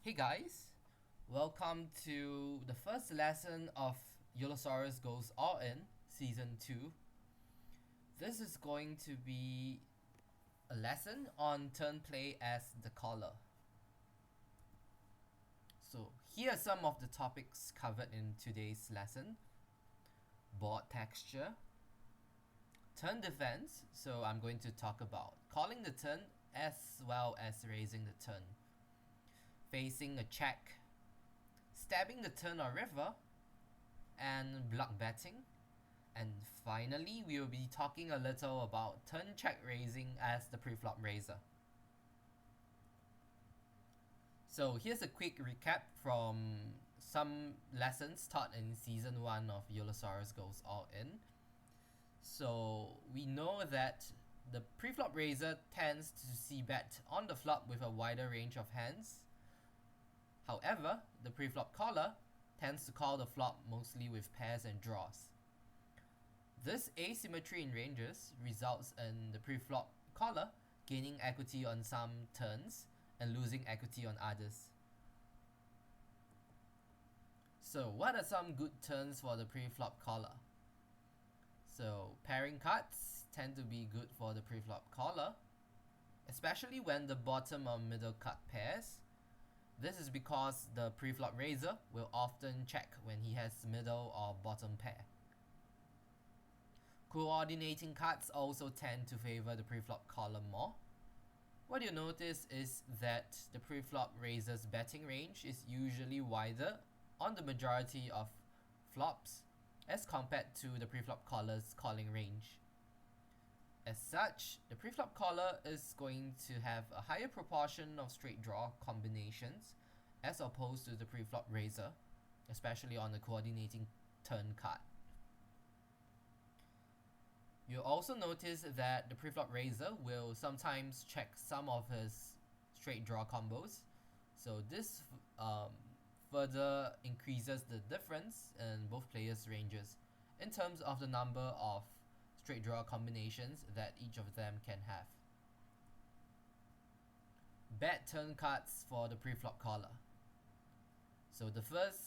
Hey guys, welcome to the first lesson of Yolosaurus Goes All In Season 2. This is going to be a lesson on turn play as the caller. So here are some of the topics covered in today's lesson. Board texture, turn defense, so I'm going to talk about calling the turn as well as raising the turn, facing a check, stabbing the turn or river, and block betting. And finally, we will be talking a little about turn check raising as the preflop raiser. So here's a quick recap from some lessons taught in Season 1 of Yolosaurus Goes All In. So we know that the preflop raiser tends to see bet on the flop with a wider range of hands. However, the preflop caller tends to call the flop mostly with pairs and draws. This asymmetry in ranges results in the preflop caller gaining equity on some turns and losing equity on others. So what are some good turns for the preflop caller? So pairing cards tend to be good for the preflop caller, especially when the bottom or middle card pairs. This is because the preflop raiser will often check when he has middle or bottom pair. Coordinating cards also tend to favor the preflop caller more. What you notice is that the preflop raiser's betting range is usually wider on the majority of flops as compared to the preflop caller's calling range. As such, the preflop caller is going to have a higher proportion of straight draw combinations as opposed to the preflop raiser, especially on the coordinating turn card. You'll also notice that the preflop raiser will sometimes check some of his straight draw combos. So this further increases the difference in both players' ranges in terms of the number of straight draw combinations that each of them can have. Bad turn cards for the preflop caller. So the first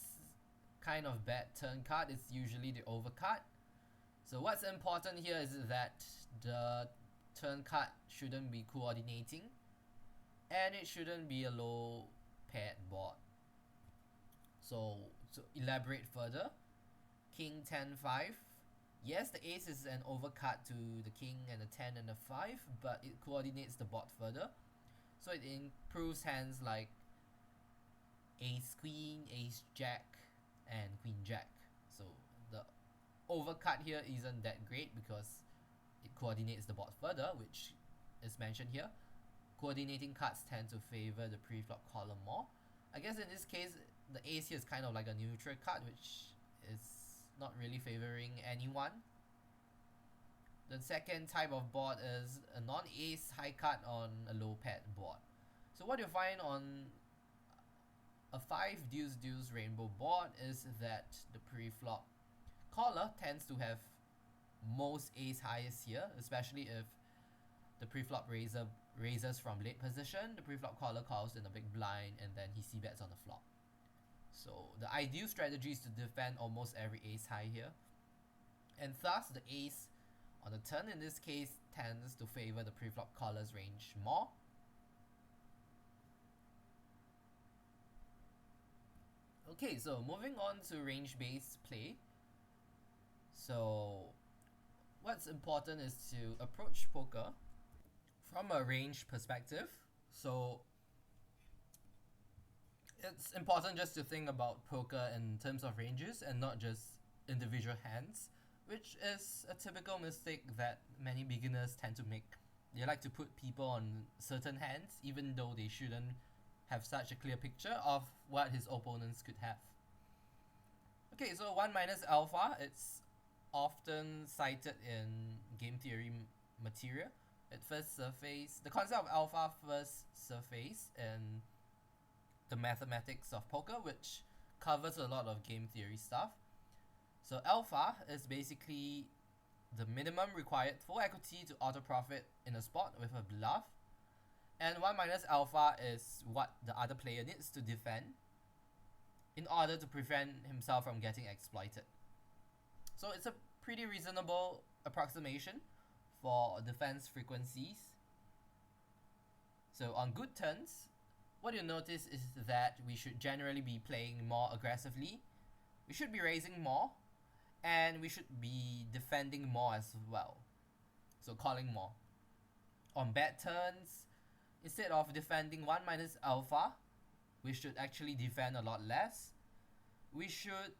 kind of bad turn card is usually the overcard. So what's important here is that the turn card shouldn't be coordinating and it shouldn't be a low paired board. So to elaborate further, King 10-5. Yes, the ace is an overcard to the king and the 10 and the 5, but it coordinates the board further. So it improves hands like ace queen, ace jack, and queen jack. So the overcard here isn't that great because it coordinates the board further, which is mentioned here. Coordinating cards tend to favor the preflop caller more. I guess in this case, the ace here is kind of like a neutral card, which is not really favoring anyone. The second type of board is a non-ace high card on a low paired board. So what you find on a 5 deuce deuce rainbow board is that the preflop caller tends to have most ace highs here, especially if the preflop raiser raises from late position. The preflop caller calls in a big blind and then he c-bets on the flop. So the ideal strategy is to defend almost every ace high here, and thus the ace on the turn in this case tends to favor the preflop caller's range more. Okay, so moving on to range-based play. So what's important is to approach poker from a range perspective. So it's important just to think about poker in terms of ranges and not just individual hands, which is a typical mistake that many beginners tend to make. They like to put people on certain hands even though they shouldn't have such a clear picture of what his opponents could have. Okay, so 1 minus alpha, it's often cited in game theory material. The concept of alpha first surfaced in the mathematics of poker, which covers a lot of game theory stuff. So alpha is basically the minimum required full equity to auto profit in a spot with a bluff. And 1 minus alpha is what the other player needs to defend in order to prevent himself from getting exploited. So it's a pretty reasonable approximation for defense frequencies. So on good turns, what you'll notice is that we should generally be playing more aggressively, we should be raising more, and we should be defending more as well. So calling more. On bad turns, instead of defending 1 minus alpha, we should actually defend a lot less. We should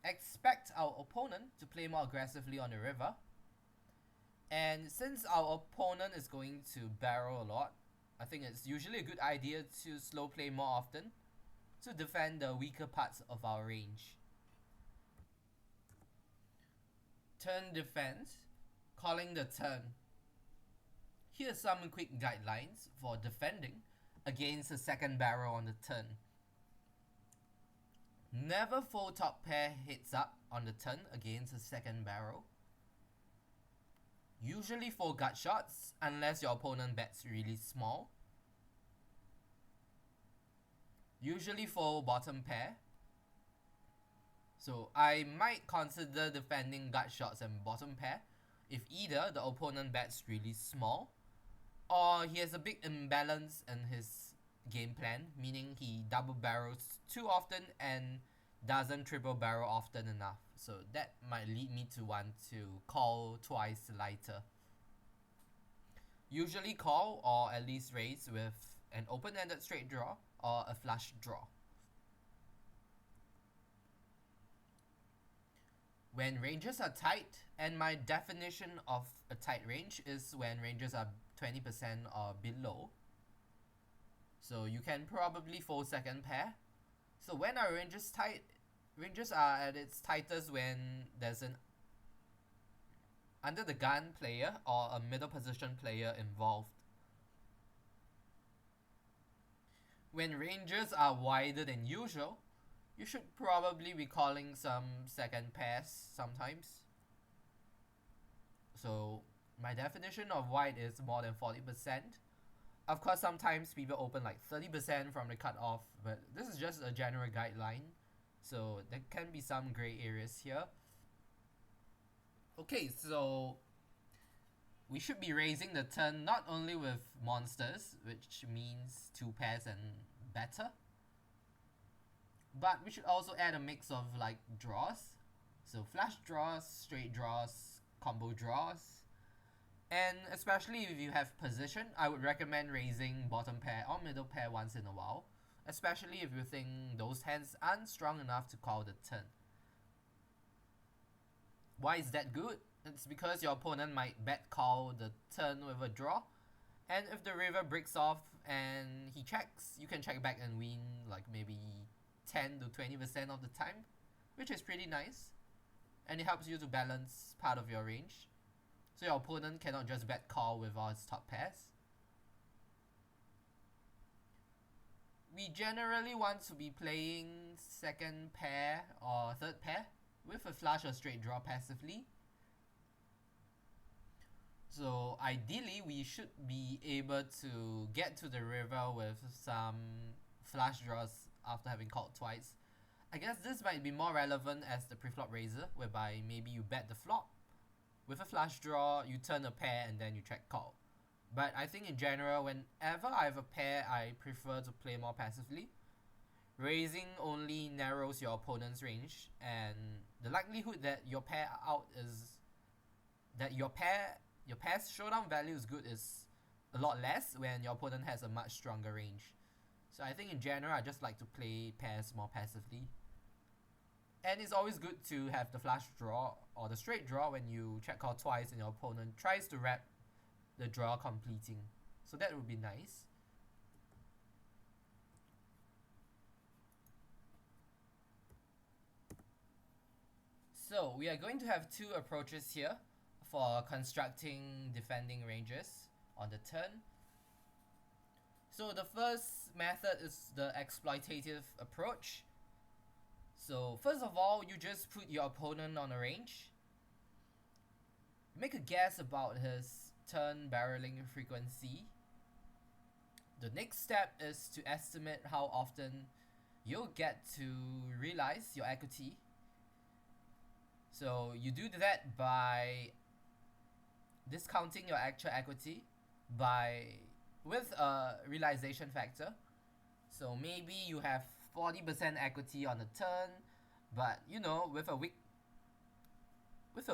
expect our opponent to play more aggressively on the river. And since our opponent is going to barrel a lot, I think it's usually a good idea to slow play more often to defend the weaker parts of our range. Turn defense, calling the turn. Here's some quick guidelines for defending against a second barrel on the turn. Never fold top pair heads up on the turn against a second barrel. Usually fold gut shots unless your opponent bets really small. Usually fold bottom pair. So I might consider defending gut shots and bottom pair if either the opponent bets really small or he has a big imbalance in his game plan, meaning he double barrels too often and doesn't triple barrel often enough. So that might lead me to want to call twice lighter. Usually call or at least raise with an open-ended straight draw or a flush draw. When ranges are tight, and my definition of a tight range is when ranges are 20% or below. So you can probably fold second pair. So when our range is tight, ranges are at its tightest when there's an under the gun player or a middle position player involved. When ranges are wider than usual, you should probably be calling some second pairs sometimes. So my definition of wide is more than 40%. Of course, sometimes people open like 30% from the cutoff, but this is just a general guideline. So there can be some gray areas here. Okay, so we should be raising the turn not only with monsters, which means 2 pairs and better, but we should also add a mix of like draws. So flush draws, straight draws, combo draws. And especially if you have position, I would recommend raising bottom pair or middle pair once in a while, especially if you think those hands aren't strong enough to call the turn. Why is that good? It's because your opponent might bet call the turn with a draw, and if the river breaks off and he checks, you can check back and win like maybe 10 to 20% of the time, which is pretty nice, and it helps you to balance part of your range. So your opponent cannot just bet call with all his top pairs. We generally want to be playing second pair or third pair with a flush or straight draw passively. So ideally we should be able to get to the river with some flush draws after having called twice. I guess this might be more relevant as the preflop raiser, whereby maybe you bet the flop. With a flush draw, you turn a pair and then you check call. But I think in general, whenever I have a pair, I prefer to play more passively. Raising only narrows your opponent's range, and the likelihood that your pair out is that your pair's showdown value is good is a lot less when your opponent has a much stronger range. So I think in general, I just like to play pairs more passively. And it's always good to have the flush draw or the straight draw when you check call twice and your opponent tries to wrap the draw completing. So that would be nice. So we are going to have 2 approaches here for constructing defending ranges on the turn. So the first method is the exploitative approach. So first of all, you just put your opponent on a range. Make a guess about his turn barreling frequency. The next step is to estimate how often you'll get to realize your equity. So you do that by discounting your actual equity with a realization factor. So maybe you have 40% equity on a turn, but with a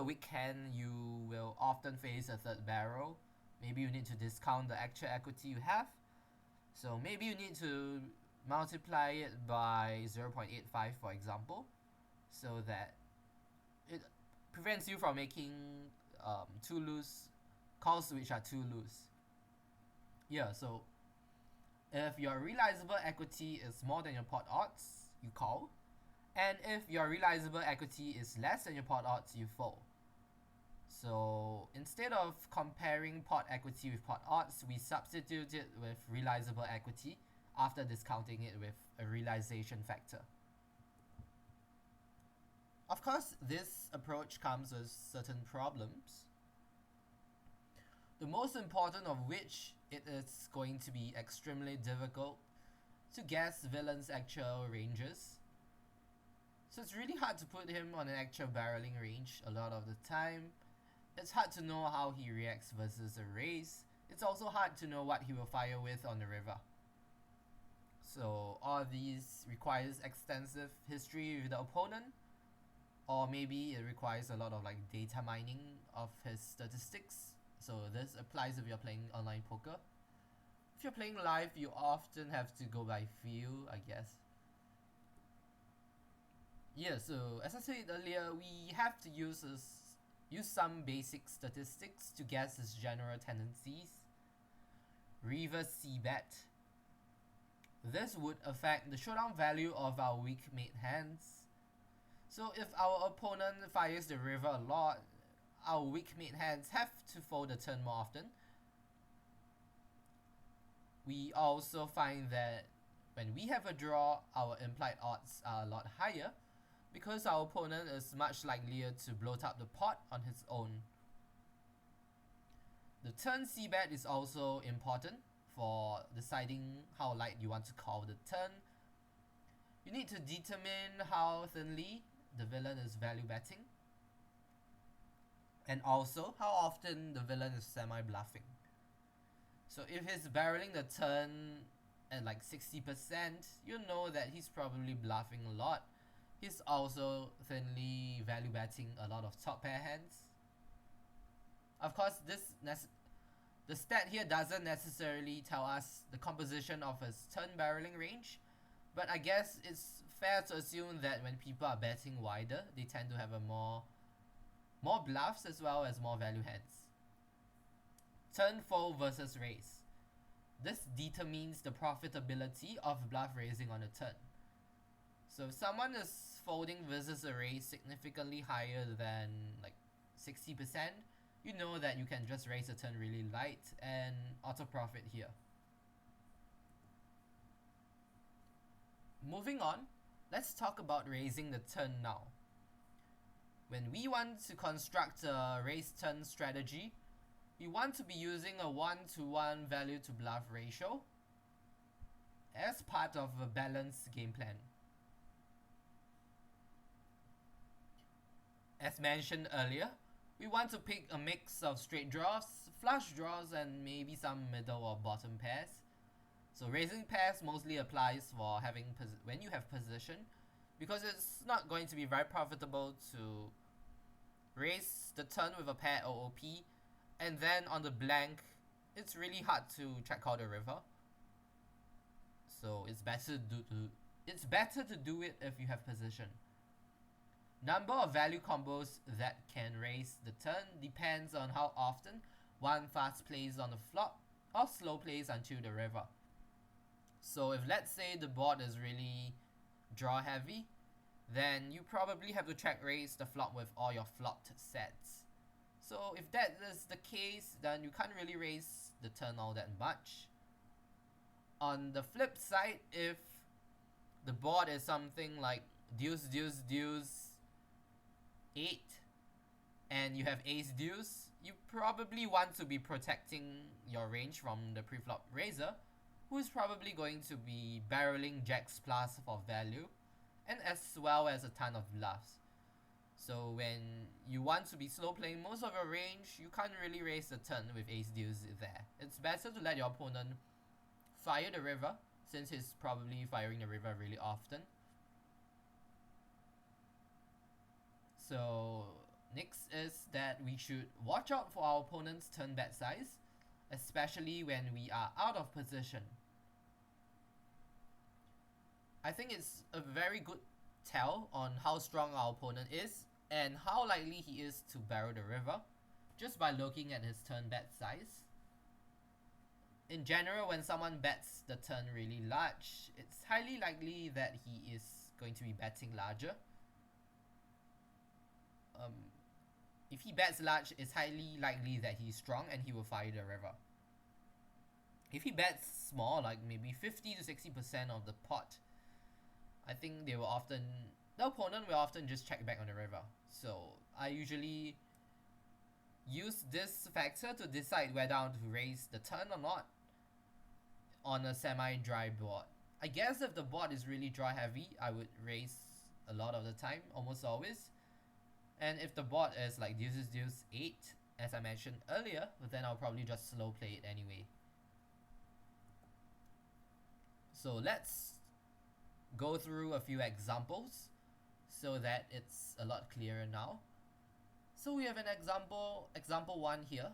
weak hand you will often face a third barrel. Maybe you need to discount the actual equity you have. So maybe you need to multiply it by 0.85, for example, so that it prevents you from making too loose calls which are too loose. Yeah, so if your realizable equity is more than your pot odds, you call. And if your realizable equity is less than your pot odds, you fold. So instead of comparing pot equity with pot odds, we substitute it with realizable equity after discounting it with a realization factor. Of course, this approach comes with certain problems, the most important of which it is going to be extremely difficult to guess villain's actual ranges. So it's really hard to put him on an actual barreling range a lot of the time. It's hard to know how he reacts versus a race. It's also hard to know what he will fire with on the river. So all these requires extensive history with the opponent, or maybe it requires a lot of data mining of his statistics. So this applies if you're playing online poker. If you're playing live, you often have to go by feel, I guess. Yeah, so as I said earlier, we have to use some basic statistics to guess his general tendencies. Reverse c-bet. This would affect the showdown value of our weak mate hands. So if our opponent fires the river a lot, our weak mate hands have to fold the turn more often. We also find that when we have a draw, our implied odds are a lot higher because our opponent is much likelier to bloat up the pot on his own. The turn c-bet is also important for deciding how light you want to call the turn. You need to determine how thinly the villain is value betting, and also how often the villain is semi-bluffing. So if he's barreling the turn at 60%, you know that he's probably bluffing a lot. He's also thinly value betting a lot of top pair hands. Of course, the stat here doesn't necessarily tell us the composition of his turn barreling range, but I guess it's fair to assume that when people are betting wider, they tend to have a more bluffs as well as more value hands. Turn fold versus raise. This determines the profitability of bluff raising on a turn. So if someone is folding versus a raise significantly higher than 60%, you know that you can just raise a turn really light and auto profit here. Moving on, let's talk about raising the turn now. When we want to construct a raise turn strategy, we want to be using a 1-to-1 value to bluff ratio as part of a balanced game plan. As mentioned earlier, we want to pick a mix of straight draws, flush draws, and maybe some middle or bottom pairs. So raising pairs mostly applies for when you have position, because it's not going to be very profitable to raise the turn with a pair OOP, and then on the blank, it's really hard to check out the river. So it's better to do it if you have position. Number of value combos that can raise the turn depends on how often one fast plays on the flop or slow plays until the river. So if let's say the board is really draw heavy, then you probably have to check raise the flop with all your flopped sets. So if that is the case, then you can't really raise the turn all that much. On the flip side, if the board is something like deuce, deuce, deuce, 8, and you have ace deuce, you probably want to be protecting your range from the preflop raiser. who is probably going to be barreling jacks plus for value, and as well as a ton of bluffs. So when you want to be slow playing most of your range, you can't really raise the turn with ace deuce there. It's better to let your opponent fire the river, since he's probably firing the river really often. So next is that we should watch out for our opponent's turn bet size, especially when we are out of position. I think it's a very good tell on how strong our opponent is and how likely he is to barrel the river, just by looking at his turn bet size. In general, when someone bets the turn really large, it's highly likely that he is going to be betting larger. If he bets large, it's highly likely that he's strong and he will fire the river. If he bets small, like maybe 50 to 60% of the pot, I think the opponent will often just check back on the river. So I usually use this factor to decide whether I want to raise the turn or not on a semi-dry board. I guess if the board is really draw heavy, I would raise a lot of the time, almost always. And if the board is like deuce 8, as I mentioned earlier, then I'll probably just slow play it anyway. So let's go through a few examples so that it's a lot clearer now. So we have an example 1 here,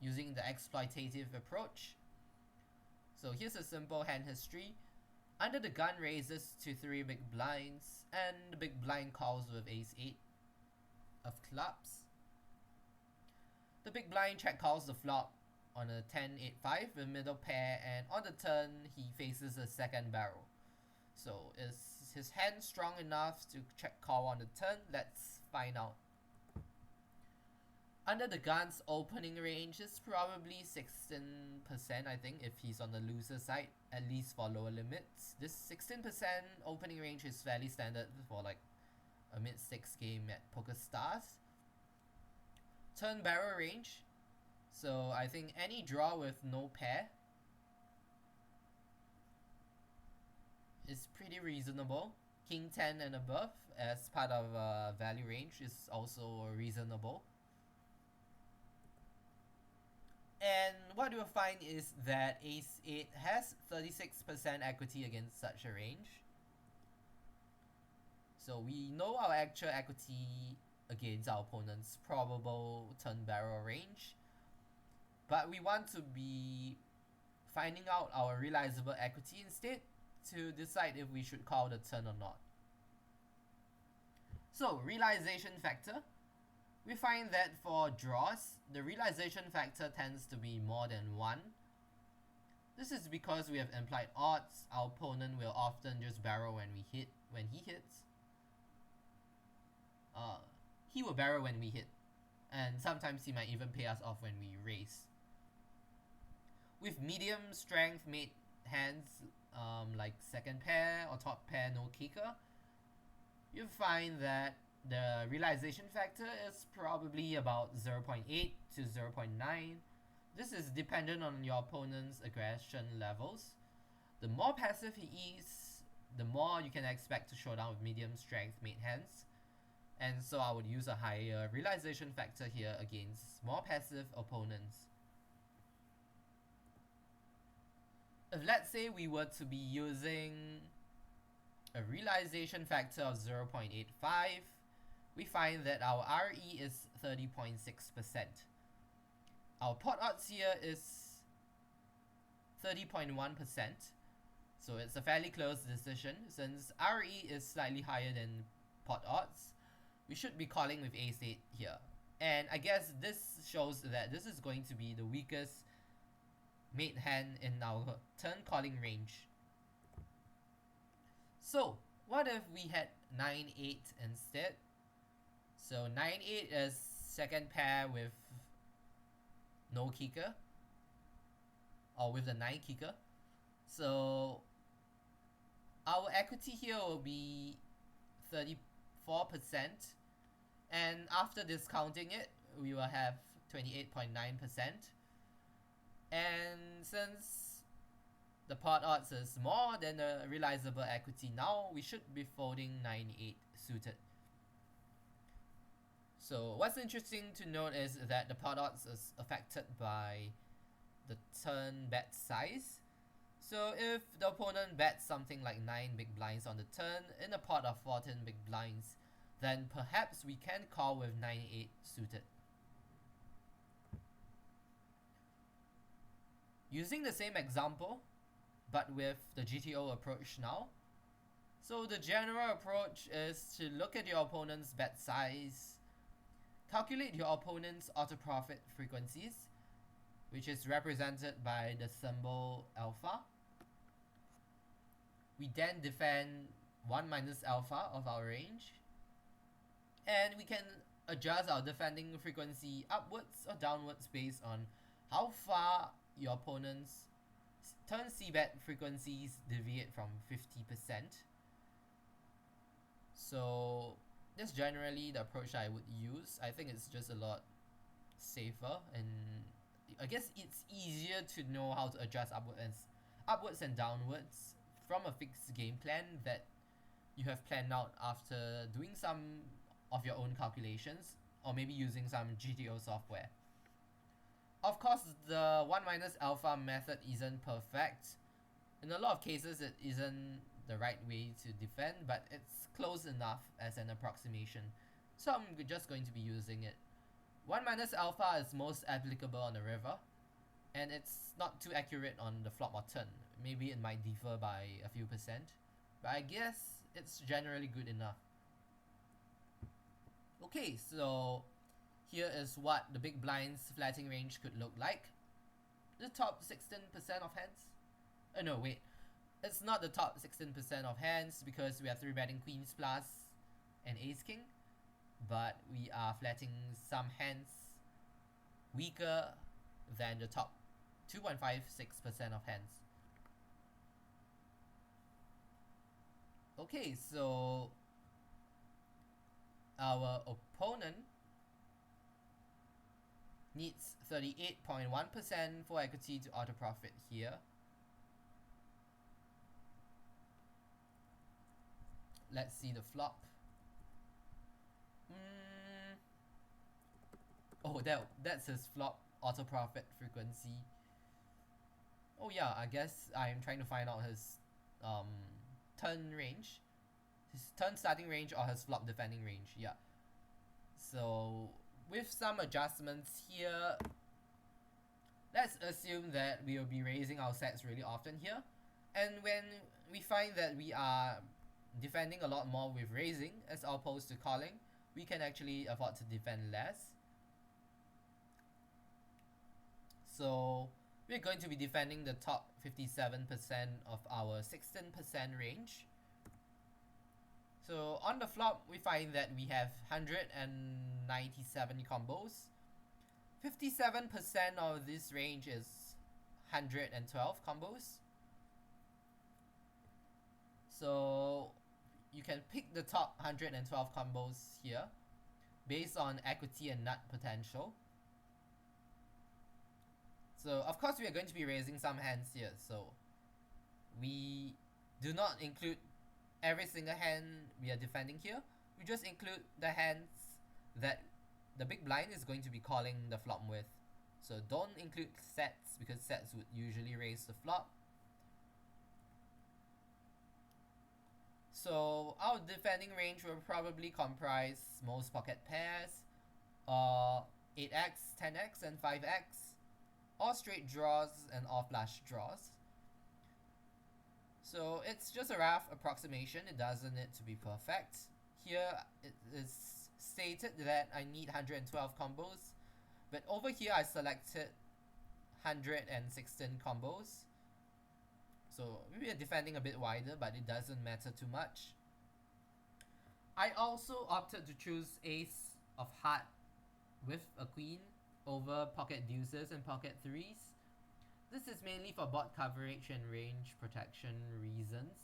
using the exploitative approach. So here's a simple hand history. Under the gun raises to 3 big blinds, and the big blind calls with ace 8 of clubs. The big blind check calls the flop on a 10-8-5 with middle pair, and on the turn he faces a second barrel. So is his hand strong enough to check call on the turn? Let's find out. Under the gun's opening range is probably 16%, I think, if he's on the loser side, at least for lower limits. This 16% opening range is fairly standard for like a mid-stakes game at PokerStars. Turn barrel range, so I think any draw with no pair is pretty reasonable. King 10 and above as part of value range is also reasonable. And what you'll find is that ace 8 has 36% equity against such a range. So we know our actual equity against our opponent's probable turn barrel range, but we want to be finding out our realizable equity instead to decide if we should call the turn or not. So realization factor, we find that for draws, the realization factor tends to be more than 1. This is because we have implied odds. Our opponent will often just barrel when he hits. He will barrel when we hit, and sometimes he might even pay us off when we raise. With medium strength made hands, like second pair or top pair no kicker, you find that the realization factor is probably about 0.8 to 0.9. This is dependent on your opponent's aggression levels. The more passive he is, the more you can expect to show down with medium strength made hands. And so I would use a higher realization factor here against more passive opponents. If let's say we were to be using a realization factor of 0.85, we find that our RE is 30.6%. Our pot odds here is 30.1%, so it's a fairly close decision. Since RE is slightly higher than pot odds, we should be calling with ace 8 here. And I guess this shows that this is going to be the weakest made hand in our turn calling range. So what if we had 9-8 instead? So 9-8 is second pair with no kicker, or with the 9 kicker. So our equity here will be 34%, and after discounting it, we will have 28.9%. And since the pot odds is more than the realizable equity. Now we should be folding 9-8 suited. So what's interesting to note is that the pot odds is affected by the turn bet size. So if the opponent bets something like 9 big blinds on the turn in a pot of 14 big blinds, then perhaps we can call with 9-8 suited. Using the same example, but with the GTO approach now. So the general approach is to look at your opponent's bet size, calculate your opponent's auto profit frequencies, which is represented by the symbol alpha. We then defend 1 minus alpha of our range, and we can adjust our defending frequency upwards or downwards based on how far your opponent's turn c-bet frequencies deviate from 50%. So that's generally the approach I would use. I think it's just a lot safer, and I guess it's easier to know how to adjust upwards and downwards from a fixed game plan that you have planned out after doing some of your own calculations, or maybe using some GTO software. Of course, the 1 minus alpha method isn't perfect. In a lot of cases, it isn't the right way to defend, but it's close enough as an approximation, so I'm just going to be using it. 1 minus alpha is most applicable on the river, and it's not too accurate on the flop or turn. Maybe it might differ by a few percent, but I guess it's generally good enough. Okay, so here is what the big blind's flatting range could look like. The top 16% of hands. Oh no, wait. It's not the top 16% of hands because we are 3-betting queens plus and ace king, but we are flatting some hands weaker than the top 2.56% of hands. Okay, so our opponent needs 38.1% for equity to auto profit here. Let's see the flop. Oh, that's his flop auto profit frequency. Oh yeah, I guess I'm trying to find out his turn range, his turn starting range or his flop defending range. Yeah. So with some adjustments here, let's assume that we will be raising our sets really often here, and when we find that we are defending a lot more with raising as opposed to calling, we can actually afford to defend less. So we're going to be defending the top 57% of our 16% range. So on the flop, we find that we have 197 combos. 57% of this range is 112 combos. So you can pick the top 112 combos here based on equity and nut potential. So of course we are going to be raising some hands here, so we do not include every single hand we are defending here. We just include the hands that the big blind is going to be calling the flop with. So don't include sets, because sets would usually raise the flop. So our defending range will probably comprise most pocket pairs, 8x, 10x, and 5x, or straight draws and all flush draws. So it's just a rough approximation, it doesn't need to be perfect. Here it is stated that I need 112 combos, but over here I selected 116 combos. So we are defending a bit wider, but it doesn't matter too much. I also opted to choose ace of heart with a queen over pocket deuces and pocket threes. This is mainly for board coverage and range protection reasons.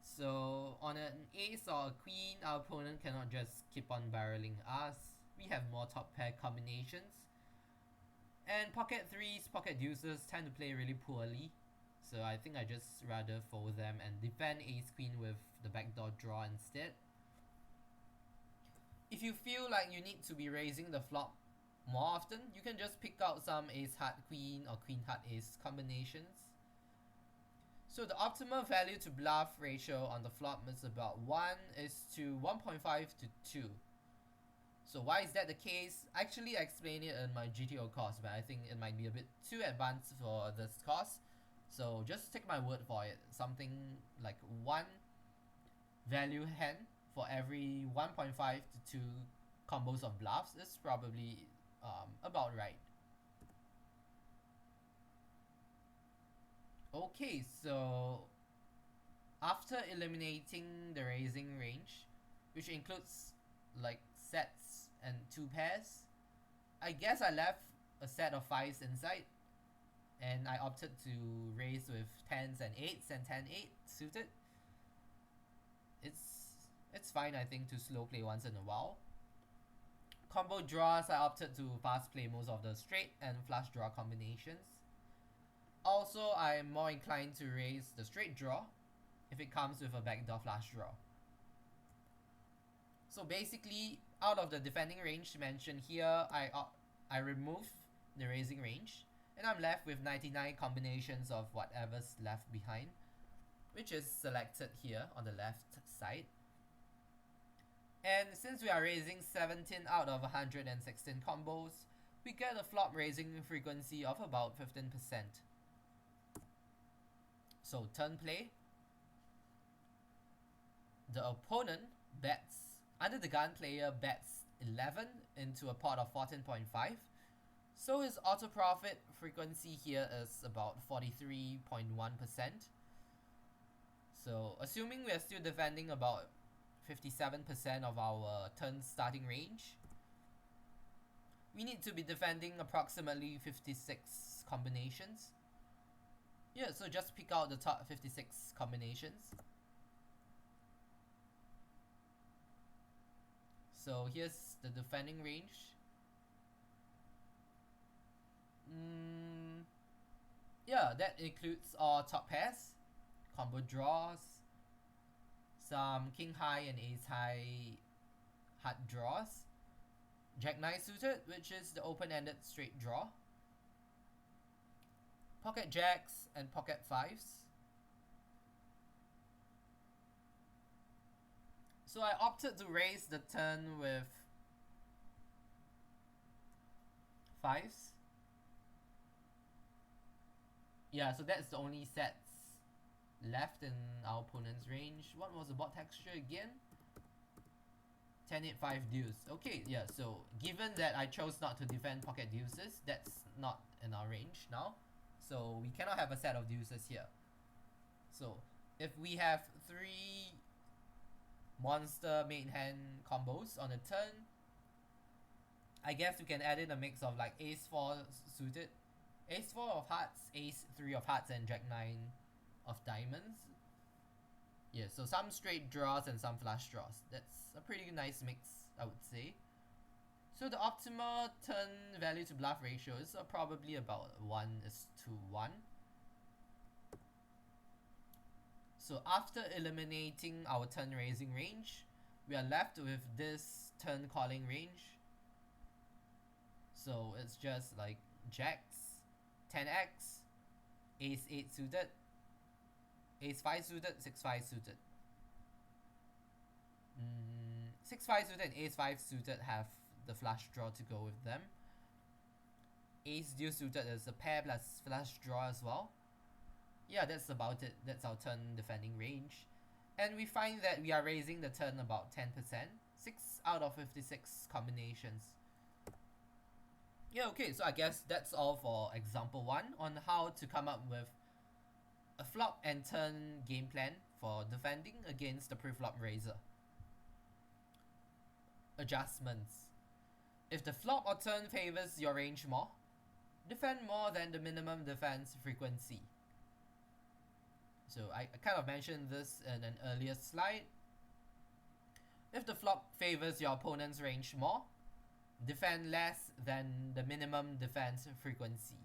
So on an ace or a queen, our opponent cannot just keep on barreling us. We have more top pair combinations. And pocket threes, pocket deuces tend to play really poorly. So I think I just rather fold them and defend ace queen with the backdoor draw instead. If you feel like you need to be raising the flop more often, you can just pick out some ace heart queen or queen heart ace combinations. So the optimal value to bluff ratio on the flop is about 1:1.5 to 2. So why is that the case? I actually explained it in my GTO course, but I think it might be a bit too advanced for this course. So just take my word for it. Something like 1 value hand for every 1.5 to 2 combos of bluffs is probably about right. Okay, so after eliminating the raising range, which includes like sets and 2 pairs, I guess I left a set of 5s inside, and I opted to raise with 10s and 8s and 10-8 suited. It's fine, I think, to slow play once in a while. Combo draws, I opted to fast play most of the straight and flush draw combinations. Also, I'm more inclined to raise the straight draw if it comes with a backdoor flush draw. So basically, out of the defending range mentioned here, I remove the raising range, and I'm left with 99 combinations of whatever's left behind, which is selected here on the left side. And since we are raising 17 out of 116 combos, we get a flop raising frequency of about 15%. So turn play, the opponent bets, under the gun player bets 11 into a pot of 14.5. So his auto profit frequency here is about 43.1%. So assuming we are still defending about 57% of our turn starting range, we need to be defending approximately 56 combinations. Yeah, so just pick out the top 56 combinations. So here's the defending range. Yeah, that includes all top pairs, combo draws, some king high and ace high heart draws, jack 9 suited, which is the open-ended straight draw, pocket jacks and pocket 5s. So I opted to raise the turn with 5s. Yeah, so that's the only sets left in our opponent's range. What was the board texture again? 10-8-5 deuce. Okay, yeah, so given that I chose not to defend pocket deuces, that's not in our range now. So we cannot have a set of deuces here. So if we have 3 monster main hand combos on a turn, I guess we can add in a mix of like ace 4 suited, ace 4 of hearts, ace 3 of hearts, and jack 9 of diamonds. Yeah, so some straight draws and some flush draws. That's a pretty nice mix, I would say. So the optimal turn value to bluff ratio is probably about 1:1. So after eliminating our turn raising range, we are left with this turn calling range. So it's just like jacks, 10x, ace 8 suited, ace 5 suited, 6-5 suited. 6-5 suited and ace 5 suited have the flush draw to go with them. Ace deuce suited is a pair plus flush draw as well. Yeah, that's about it. That's our turn defending range. And we find that we are raising the turn about 10%. 6 out of 56 combinations. Yeah, okay, so I guess that's all for example 1 on how to come up with a flop and turn game plan for defending against the pre-flop raiser. Adjustments. If the flop or turn favors your range more, defend more than the minimum defense frequency. So I kind of mentioned this in an earlier slide. If the flop favors your opponent's range more, defend less than the minimum defense frequency.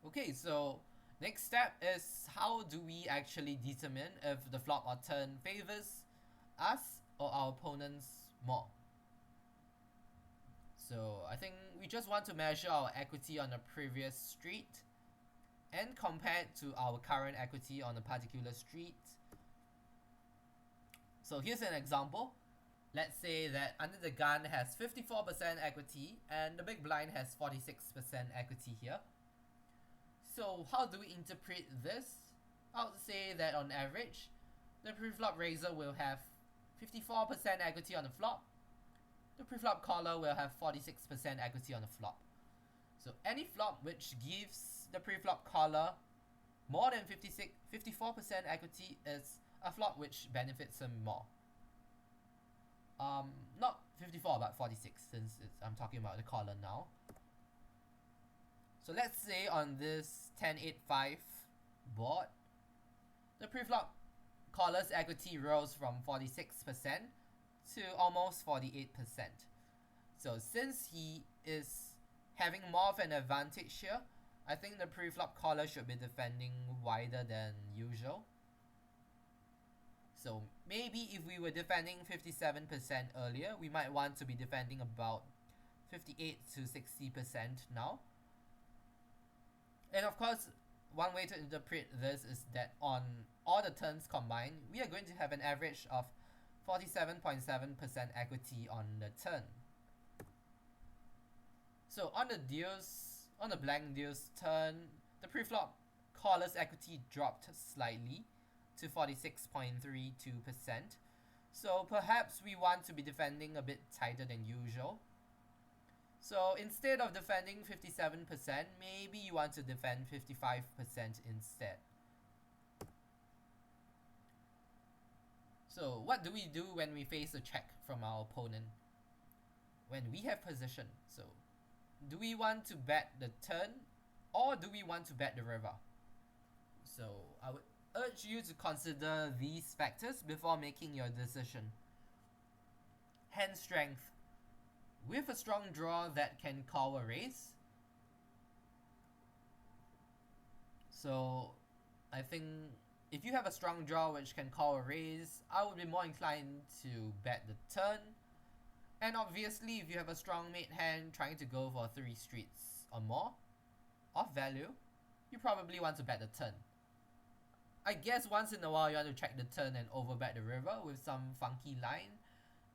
Okay, so next step is how do we actually determine if the flop or turn favors us or our opponents more. So I think we just want to measure our equity on a previous street and compare it to our current equity on a particular street. So here's an example. Let's say that under the gun has 54% equity and the big blind has 46% equity here. So how do we interpret this? I would say that on average, the preflop raiser will have 54% equity on the flop. The preflop caller will have 46% equity on the flop. So any flop which gives the preflop caller more than 54% equity is a flop which benefits him more. Not 54 but 46 since I'm talking about the caller now. So let's say on this 10-8-5 board, the preflop caller's equity rose from 46% to almost 48%. So since he is having more of an advantage here, I think the preflop caller should be defending wider than usual. So maybe if we were defending 57% earlier, we might want to be defending about 58 to 60% now. And of course, one way to interpret this is that on all the turns combined, we are going to have an average of 47.7% equity on the turn. So on the blank deals turn, the preflop caller's equity dropped slightly to 46.32%. So perhaps we want to be defending a bit tighter than usual. So instead of defending 57%, maybe you want to defend 55% instead. So what do we do when we face a check from our opponent? When we have position, so do we want to bet the turn or do we want to bet the river? So I would urge you to consider these factors before making your decision. Hand strength. With a strong draw that can call a raise. So I think if you have a strong draw which can call a raise, I would be more inclined to bet the turn. And obviously if you have a strong mate hand trying to go for 3 streets or more of value, you probably want to bet the turn. I guess once in a while you want to check the turn and overbet the river with some funky line.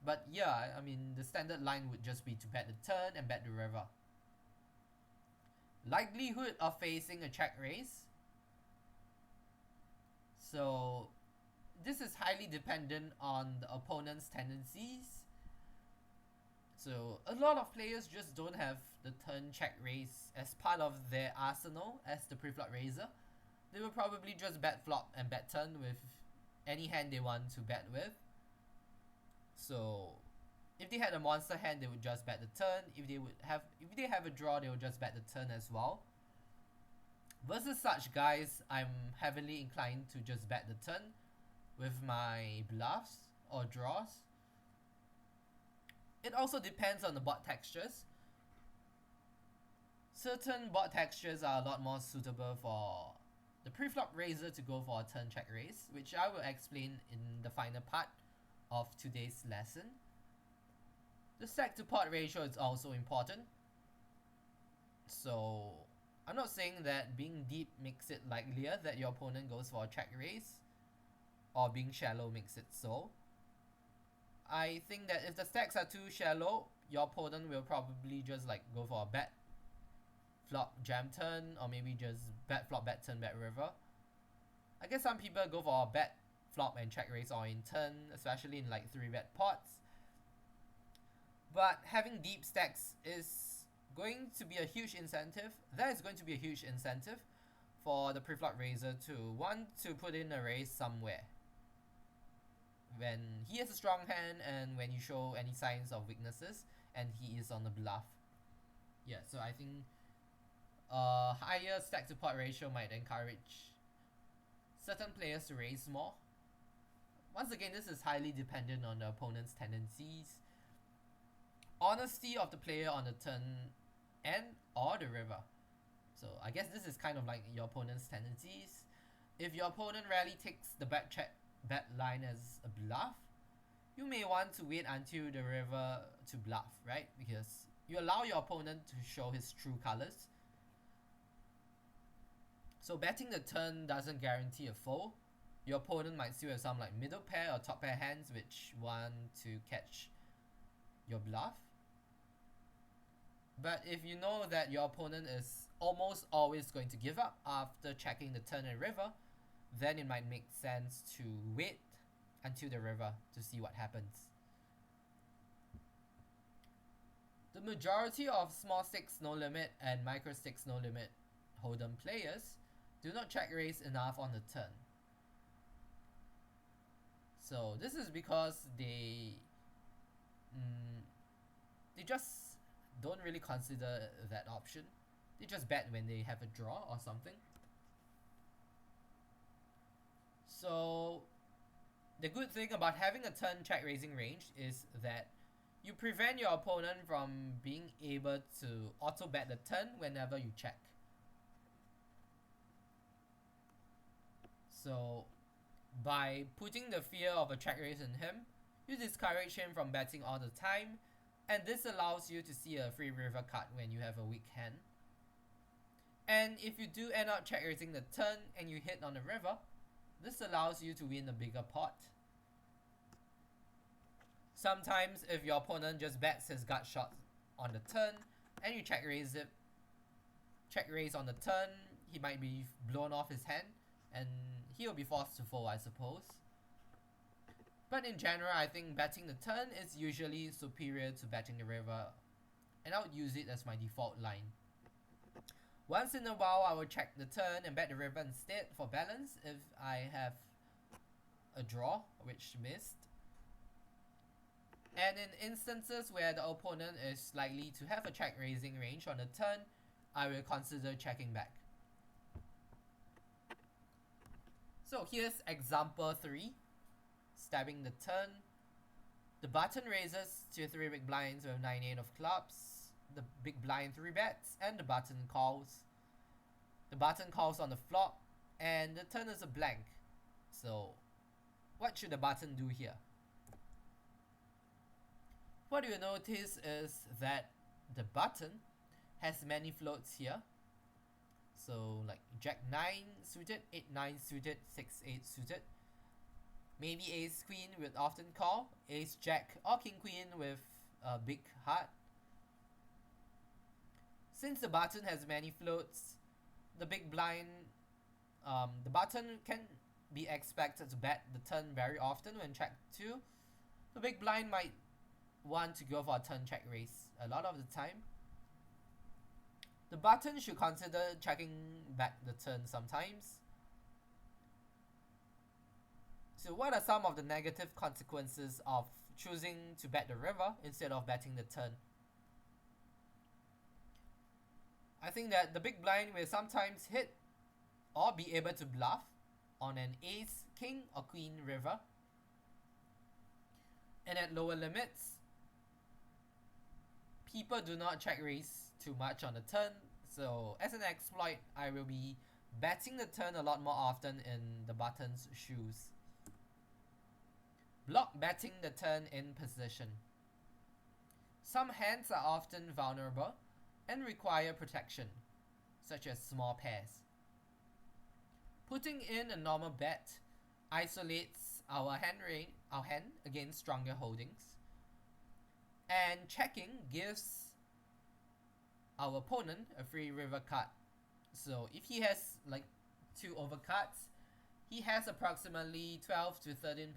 But yeah, I mean the standard line would just be to bet the turn and bet the river. Likelihood of facing a check raise. So this is highly dependent on the opponent's tendencies. So a lot of players just don't have the turn check raise as part of their arsenal as the preflop raiser. They will probably just bet flop and bet turn with any hand they want to bet with. So if they had a monster hand, they would just bet the turn. If they have a draw, they would just bet the turn as well. Versus such guys, I'm heavily inclined to just bet the turn with my bluffs or draws. It also depends on the board textures. Certain board textures are a lot more suitable for the preflop raiser to go for a turn check raise, which I will explain in the final part of today's lesson. The stack to pot ratio is also important. So I'm not saying that being deep makes it likelier that your opponent goes for a check raise, or being shallow makes it so. I think that if the stacks are too shallow, your opponent will probably just like go for a bet flop jam turn, or maybe just bet flop bet turn bet river. I guess some people go for a bet flop and check raise or in turn, especially in like 3-bet pots. But having deep stacks is going to be a huge incentive. That is going to be a huge incentive for the preflop raiser to want to put in a raise somewhere when he has a strong hand and when you show any signs of weaknesses and he is on the bluff. Yeah, so I think a higher stack to pot ratio might encourage certain players to raise more. Once again, this is highly dependent on the opponent's tendencies, honesty of the player on the turn and or the river. So I guess this is kind of like your opponent's tendencies. If your opponent rarely takes the bet line as a bluff, you may want to wait until the river to bluff, right? Because you allow your opponent to show his true colors. So betting the turn doesn't guarantee a fold. Your opponent might still have some like middle pair or top pair hands which want to catch your bluff. But if you know that your opponent is almost always going to give up after checking the turn and river, then it might make sense to wait until the river to see what happens. The majority of small stakes no limit and micro stakes no limit hold'em players do not check raise enough on the turn. So this is because they just don't really consider that option. They just bet when they have a draw or something. So the good thing about having a turn check raising range is that you prevent your opponent from being able to auto bet the turn whenever you check. So by putting the fear of a check raise in him, you discourage him from betting all the time, and this allows you to see a free river cut when you have a weak hand. And if you do end up check raising the turn and you hit on the river, this allows you to win a bigger pot. Sometimes if your opponent just bets his gut shot on the turn and you check raise on the turn, he might be blown off his hand and he'll be forced to fold, I suppose. But in general, I think betting the turn is usually superior to betting the river, and I would use it as my default line. Once in a while, I will check the turn and bet the river instead for balance if I have a draw, which missed. And in instances where the opponent is likely to have a check raising range on the turn, I will consider checking back. So here's example 3. Stabbing the turn. The button raises to 3 big blinds with 9-8 of clubs. The big blind 3 bets and the button calls. The button calls on the flop and the turn is a blank. So what should the button do here? What you notice is that the button has many floats here. So like Jack 9 suited, 8-9 suited, 6-8 suited. Maybe Ace Queen would often call, Ace Jack or King Queen with a big heart. Since the button has many floats, the big blind, the button can be expected to bet the turn very often when check 2. The big blind might want to go for a turn check raise a lot of the time. The button should consider checking back the turn sometimes. So what are some of the negative consequences of choosing to bet the river instead of betting the turn? I think that the big blind will sometimes hit or be able to bluff on an ace, king or queen river. And at lower limits, people do not check raise too much on the turn. So as an exploit, I will be betting the turn a lot more often in the button's shoes. Block betting the turn in position. Some hands are often vulnerable and require protection, such as small pairs. Putting in a normal bet isolates our hand against stronger holdings, and checking gives our opponent a free river cut. So if he has like 2 overcuts, he has approximately 12 to 13%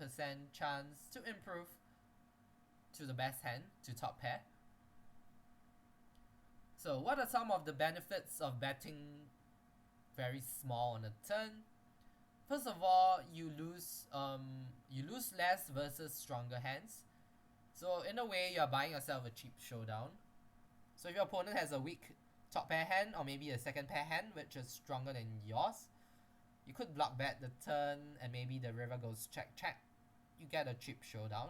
chance to improve to the best hand, to top pair. So what are some of the benefits of betting very small on a turn? First of all, you lose less versus stronger hands. So in a way, you're buying yourself a cheap showdown. So if your opponent has a weak top pair hand or maybe a second pair hand which is stronger than yours, you could block bet the turn and maybe the river goes check check. You get a cheap showdown.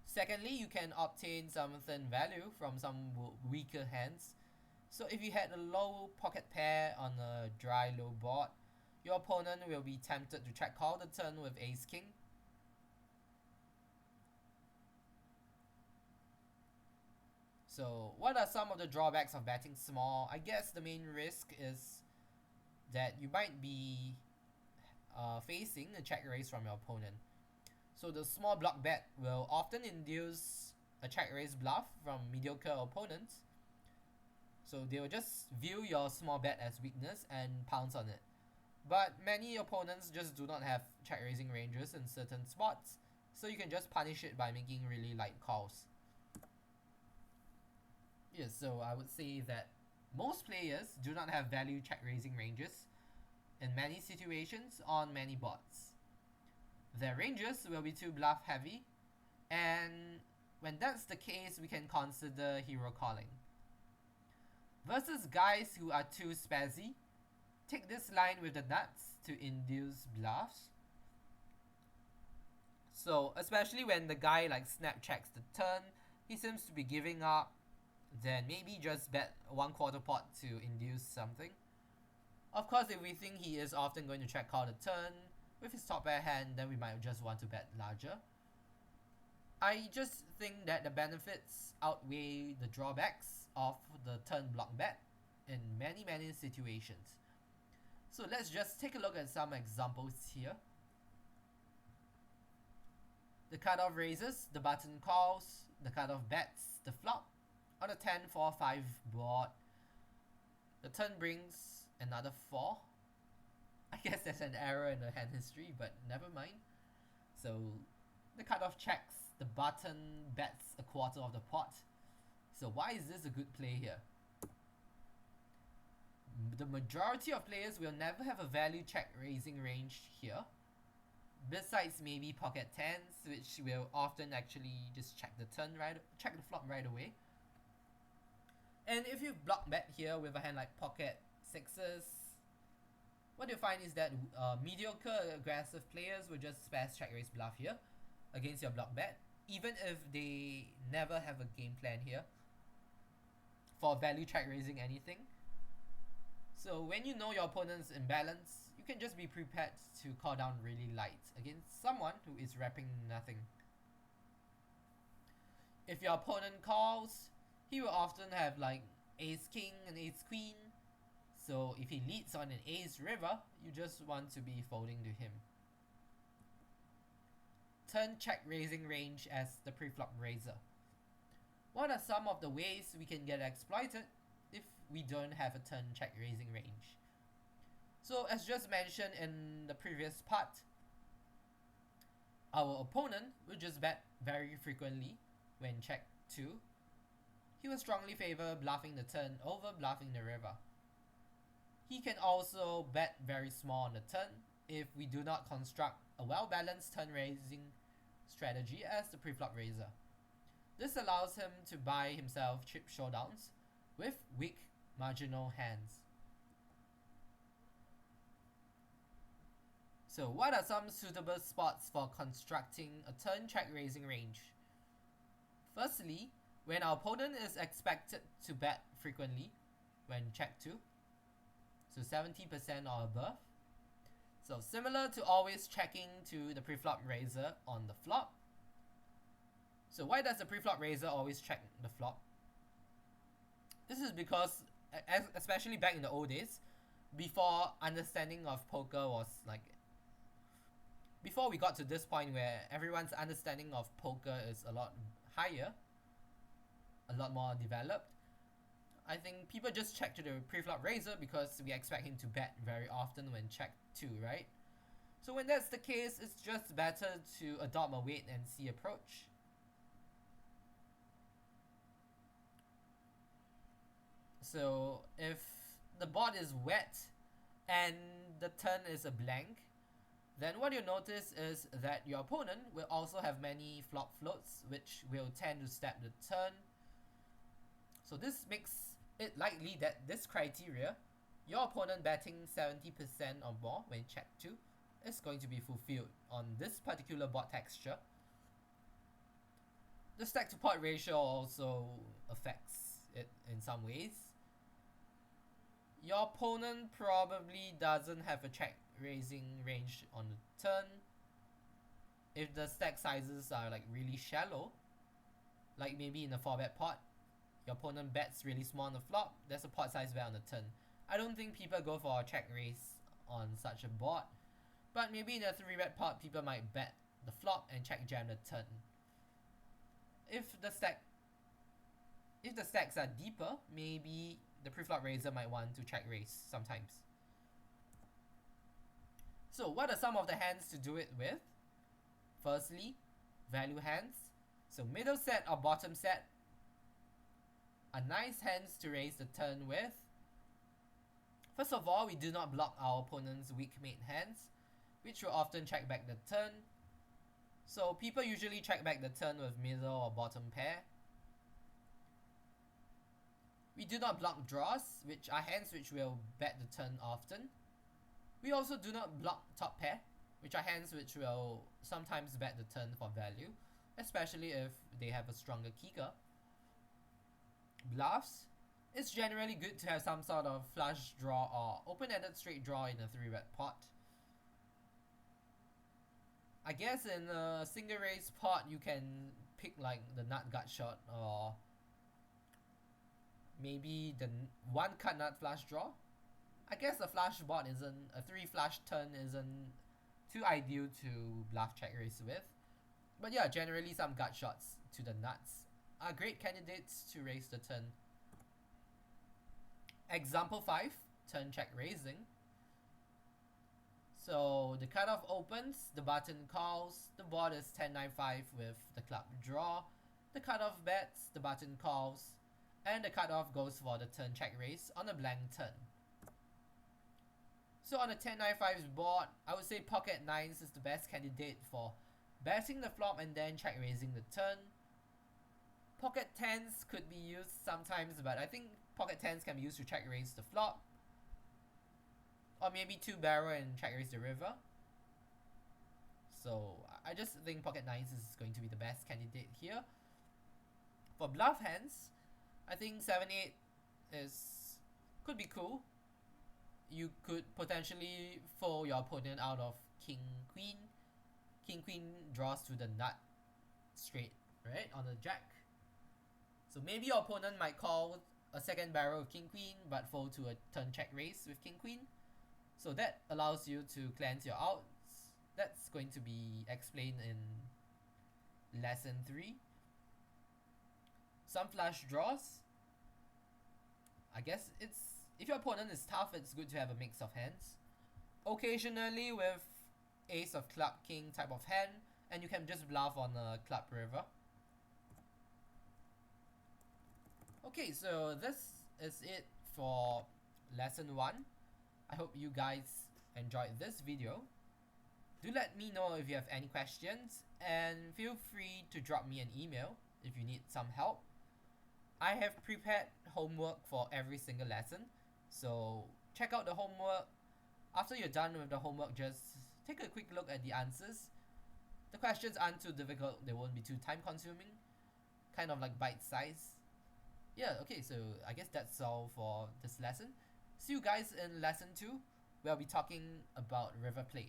Secondly, you can obtain some thin value from some weaker hands. So if you had a low pocket pair on a dry low board, your opponent will be tempted to check call the turn with ace king. So what are some of the drawbacks of betting small? I guess the main risk is that you might be facing a check raise from your opponent. So the small block bet will often induce a check raise bluff from mediocre opponents. So they will just view your small bet as weakness and pounce on it. But many opponents just do not have check raising ranges in certain spots, so you can just punish it by making really light calls. Yes, so I would say that most players do not have value check raising ranges in many situations on many bots. Their ranges will be too bluff heavy, and when that's the case, we can consider hero calling. Versus guys who are too spazzy, take this line with the nuts to induce bluffs. So especially when the guy like snap checks the turn, he seems to be giving up, then maybe just bet 1/4 pot to induce something. Of course, if we think he is often going to check call the turn with his top pair hand, then we might just want to bet larger. I just think that the benefits outweigh the drawbacks of the turn block bet in many situations. So let's just take a look at some examples here. The cutoff raises, the button calls, the cutoff bets the flop. On a 10-4-5 board, the turn brings another 4. I guess there's an error in the hand history, but never mind. So the cutoff checks, the button bets 1/4 of the pot. So why is this a good play here? The majority of players will never have a value check raising range here, besides maybe pocket 10s, which will often actually just check the flop right away. And if you block bet here with a hand like pocket 6s, what you'll find is that mediocre aggressive players will just spaz check raise bluff here against your block bet, even if they never have a game plan here for value check raising anything. So when you know your opponent's imbalance, you can just be prepared to call down really light against someone who is repping nothing. If your opponent calls, he will often have like ace king and ace queen. So if he leads on an ace river, you just want to be folding to him. Turn check raising range as the preflop raiser. What are some of the ways we can get exploited if we don't have a turn check raising range? So as just mentioned in the previous part, our opponent will just bet very frequently when check 2. He will strongly favor bluffing the turn over bluffing the river. He can also bet very small on the turn if we do not construct a well-balanced turn raising strategy as the preflop raiser. This allows him to buy himself chip showdowns with weak marginal hands. So what are some suitable spots for constructing a turn check raising range? Firstly, when our opponent is expected to bet frequently when check 2, so 70% or above. So similar to always checking to the preflop raiser on the flop. So why does the preflop raiser always check the flop? This is because, especially back in the old days, before understanding of poker was like, before we got to this point where everyone's understanding of poker is a lot higher, a lot more developed, I think people just check to the preflop raiser because we expect him to bet very often when check 2, right? So when that's the case, it's just better to adopt a wait and see approach. So if the board is wet and the turn is a blank, then what you'll notice is that your opponent will also have many flop floats, which will tend to step the turn. So this makes it likely that this criteria, your opponent betting 70% or more when check 2, is going to be fulfilled on this particular board texture. The stack to pot ratio also affects it in some ways. Your opponent probably doesn't have a check raising range on the turn. If the stack sizes are like really shallow, like maybe in a 4-bet pot, your opponent bets really small on the flop, there's a pot size bet on the turn. I don't think people go for a check raise on such a board, but maybe in a 3-bet pot, people might bet the flop and check jam the turn. If the stacks are deeper, maybe the preflop raiser might want to check raise sometimes. So what are some of the hands to do it with? Firstly, value hands. So middle set or bottom set are nice hands to raise the turn with. First of all, we do not block our opponent's weak mate hands, which will often check back the turn. So people usually check back the turn with middle or bottom pair. We do not block draws, which are hands which will bet the turn often. We also do not block top pair, which are hands which will sometimes bet the turn for value, especially if they have a stronger kicker. Bluffs. It's generally good to have some sort of flush draw or open-ended straight draw in a 3-bet pot. I guess in a single raise pot you can pick like the nut gut shot or maybe the one cut nut flush draw. I guess a flush board isn't, a 3 flush turn isn't too ideal to bluff check raise with. But yeah, generally some gut shots to the nuts are great candidates to raise the turn. Example 5, turn check raising. So the cutoff opens, the button calls, the board is 10-9-5 with the club draw, the cutoff bets, the button calls, and the cutoff goes for the turn check raise on a blank turn. So on a 10-9-5 board, I would say pocket 9s is the best candidate for betting the flop and then check raising the turn. Pocket 10s could be used sometimes, but I think pocket 10s can be used to check raise the flop. Or maybe 2-barrel and check raise the river. So I just think pocket 9s is going to be the best candidate here. For bluff hands, I think 7-8 could be cool. You could potentially fold your opponent out of king-queen. King-queen draws to the nut straight, right, on the jack. So maybe your opponent might call a second barrel with king-queen but fold to a turn check raise with king-queen. So that allows you to cleanse your outs. That's going to be explained in lesson 3. Some flush draws. I guess if your opponent is tough, it's good to have a mix of hands. Occasionally with ace of club king type of hand, and you can just bluff on a club river. Okay, so this is it for lesson 1. I hope you guys enjoyed this video. Do let me know if you have any questions, and feel free to drop me an email if you need some help. I have prepared homework for every single lesson, so check out the homework. After you're done with the homework, just take a quick look at the answers. The questions aren't too difficult, they won't be too time consuming, kind of like bite size. Yeah, okay, so I guess that's all for this lesson. See you guys in lesson 2, where I'll be talking about river play.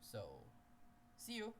So, see you!